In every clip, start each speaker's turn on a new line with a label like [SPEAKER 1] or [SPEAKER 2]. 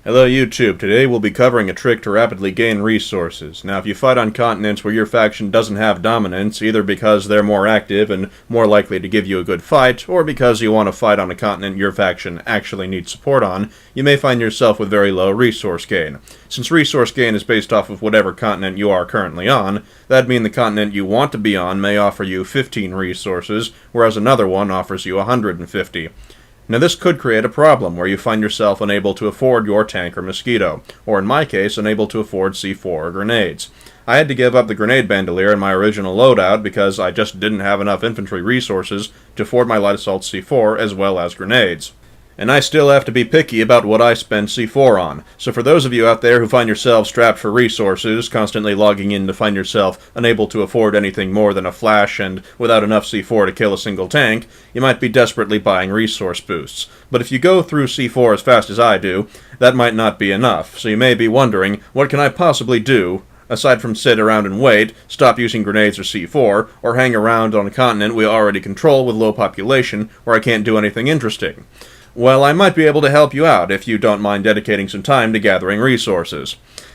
[SPEAKER 1] Hello YouTube, today we'll be covering a trick to rapidly gain resources. Now if you fight on continents where your faction doesn't have dominance, either because they're more active and more likely to give you a good fight, or because you want to fight on a continent your faction actually needs support on, you may find yourself with very low resource gain. Since resource gain is based off of whatever continent you are currently on, that'd mean the continent you want to be on may offer you 15 resources, whereas another one offers you 150. Now this could create a problem where you find yourself unable to afford your tank or mosquito, or in my case, unable to afford C4 or grenades. I had to give up the grenade bandolier in my original loadout because I just didn't have enough infantry resources to afford my light assault C4 as well as grenades. And I still have to be picky about what I spend C4 on. So for those of you out there who find yourselves strapped for resources, constantly logging in to find yourself unable to afford anything more than a flash and without enough C4 to kill a single tank, you might be desperately buying resource boosts. But if you go through C4 as fast as I do, that might not be enough. So you may be wondering, what can I possibly do aside from sit around and wait, stop using grenades or C4, or hang around on a continent we already control with low population where I can't do anything interesting? Well, I might be able to help you out if you don't mind dedicating some time to gathering resources.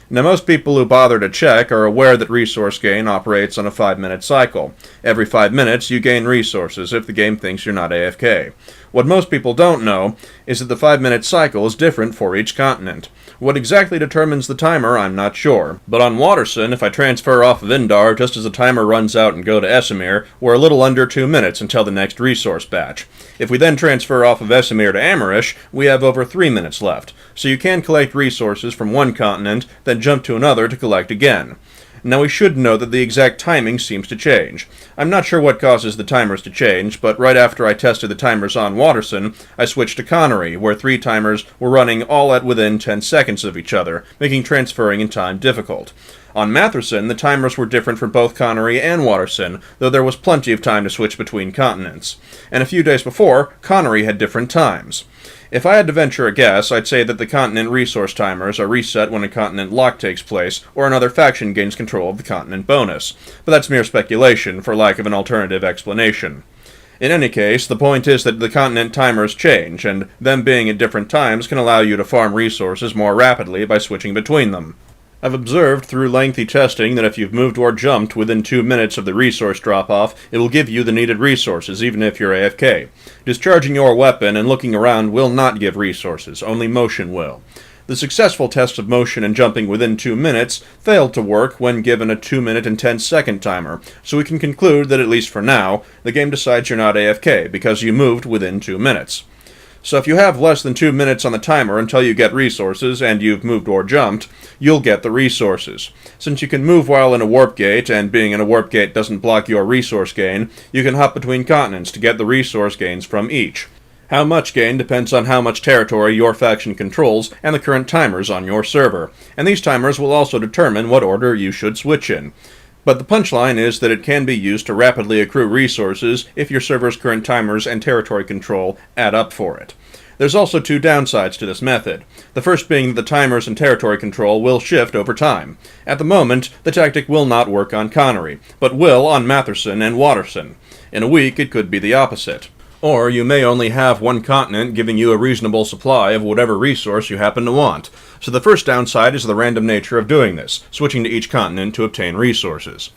[SPEAKER 1] Now, most people who bother to check are aware that resource gain operates on a 5-minute cycle. Every 5 minutes, you gain resources if the game thinks you're not AFK. What most people don't know is that the 5-minute cycle is different for each continent. What exactly determines the timer, I'm not sure. But on Waterson, if I transfer off of Indar just as the timer runs out and go to Esamir, we're a little under 2 minutes until the next resource batch. If we then transfer off of Esamir to Amarish, we have over 3 minutes left. So you can collect resources from one continent, then jump to another to collect again. Now we should note that the exact timing seems to change. I'm not sure what causes the timers to change, but right after I tested the timers on Waterson, I switched to Connery, where 3 timers were running all at within 10 seconds of each other, making transferring in time difficult. On Matherson, the timers were different for both Connery and Waterson, though there was plenty of time to switch between continents. And a few days before, Connery had different times. If I had to venture a guess, I'd say that the continent resource timers are reset when a continent lock takes place, or another faction gains control of the continent bonus. But that's mere speculation, for lack of an alternative explanation. In any case, the point is that the continent timers change, and them being at different times can allow you to farm resources more rapidly by switching between them. I've observed through lengthy testing that if you've moved or jumped within 2 minutes of the resource drop-off, it will give you the needed resources, even if you're AFK. Discharging your weapon and looking around will not give resources, only motion will. The successful tests of motion and jumping within 2 minutes failed to work when given a 2-minute and 10-second timer, so we can conclude that at least for now, the game decides you're not AFK because you moved within 2 minutes. So if you have less than 2 minutes on the timer until you get resources, and you've moved or jumped, you'll get the resources. Since you can move while in a warp gate, and being in a warp gate doesn't block your resource gain, you can hop between continents to get the resource gains from each. How much gain depends on how much territory your faction controls and the current timers on your server, and these timers will also determine what order you should switch in. But the punchline is that it can be used to rapidly accrue resources if your server's current timers and territory control add up for it. There's also 2 downsides to this method. The first being that the timers and territory control will shift over time. At the moment, the tactic will not work on Connery, but will on Matherson and Waterson. In a week, it could be the opposite. Or you may only have one continent giving you a reasonable supply of whatever resource you happen to want. So the first downside is the random nature of doing this, switching to each continent to obtain resources.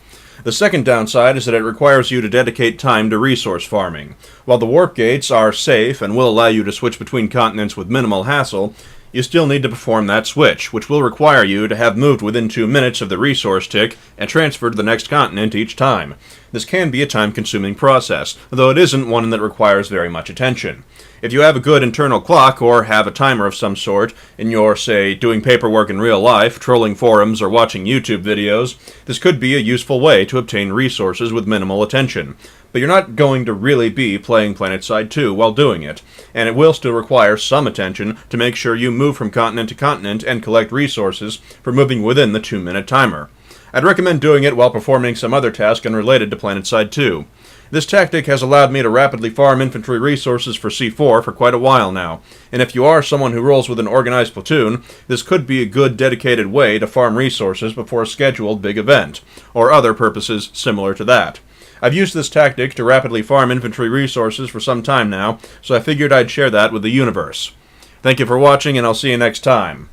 [SPEAKER 1] The second downside is that it requires you to dedicate time to resource farming. While the warp gates are safe and will allow you to switch between continents with minimal hassle, you still need to perform that switch, which will require you to have moved within 2 minutes of the resource tick and transferred to the next continent each time. This can be a time-consuming process, though it isn't one that requires very much attention. If you have a good internal clock or have a timer of some sort, and you're, say, doing paperwork in real life, trolling forums, or watching YouTube videos, this could be a useful way to obtain resources with minimal attention. But you're not going to really be playing Planetside 2 while doing it, and it will still require some attention to make sure you move from continent to continent and collect resources for moving within the 2-minute timer. I'd recommend doing it while performing some other task unrelated to Planetside 2. This tactic has allowed me to rapidly farm infantry resources for C4 for quite a while now, and if you are someone who rolls with an organized platoon, this could be a good dedicated way to farm resources before a scheduled big event, or other purposes similar to that. I've used this tactic to rapidly farm infantry resources for some time now, so I figured I'd share that with the universe. Thank you for watching, and I'll see you next time.